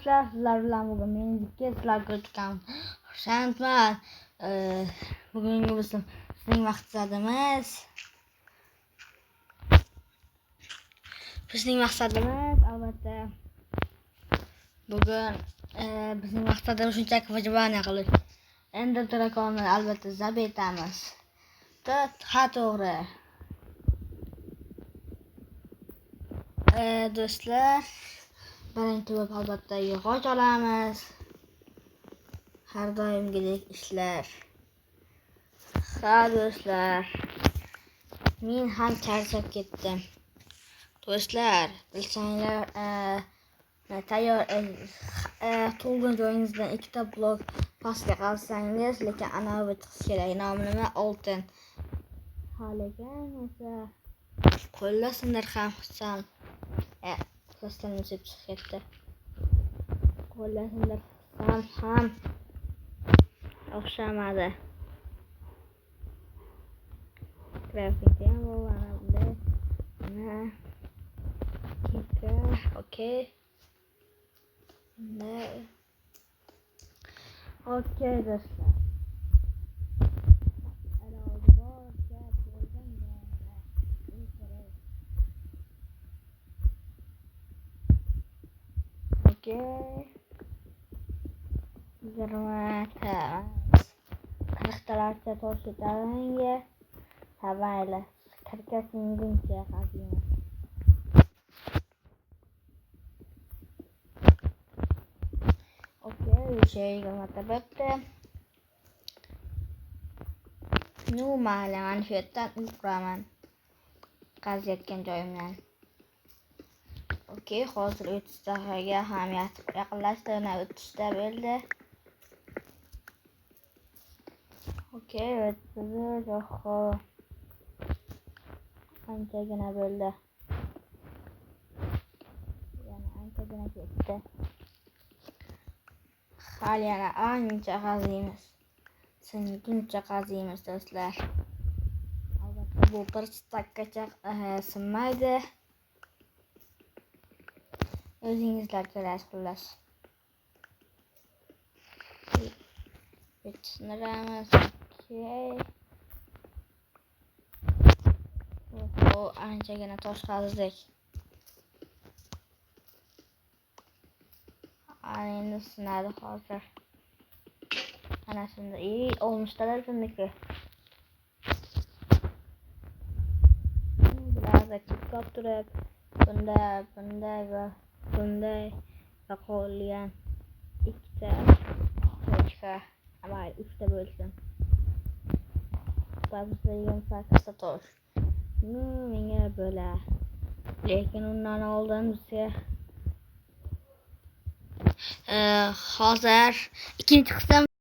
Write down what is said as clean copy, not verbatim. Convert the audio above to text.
Sizlar bilan bugun menga sizlar ko'rgan xursandman. Bugungi bizning maqsadimiz albatta bugun bizning maqsadimiz shunchaki vojibona qilish. Ender Dragonni albatta zab etamiz. Ha, to'g'ri. Do'stlar, birinchi bo'lib albatta yog'och olamiz. Har doimgidek ishlar. Ha do'stlar, men ham charchab ketdim. Do'stlar, bilsanglar, tayyor tug'ilgan joyingizdan ikkita blok pastga qolsangiz, lekin anavi chiqish kerak. Nomi nima? Oltin. Lekin esa qo'llasinlar ham Plastan musib chiqib ketdi. Qo'llasinlar ham o'xshamadi. Crafting ham bo'ladi. Okey. Okey do'stlar. Qirqtalarcha tosh yetarliga tabayla qirqasinguncha qaziymiz. Şeyga matabatta mayli shu yerdan uraman qaziyotgan joyimdan. Hozir 30 daqiqaga ham yaqinlashdi. 30 ta bo'ldi. Anchagina bo'ldi. Yana anchagina ketdi. Hali yana ancha qaziymiz. Singuncha qaziymiz do'stlar. Albatta bu bir stakkacha sinmaydi. O'zingizlar ko'rasiz xullas. Siniramiz. Anchagina tosh qazdik. Endi sinadi hozir. Ana shunday olmishtalar kimniki. Bularda chiqib turib, bunday va qolgan ikkita toshqa, amal 3 ta bo'lsin. Bizda 28 ta tosh. Menga bo'la. Lekin undan oldin bizga hozir ikkinchi qism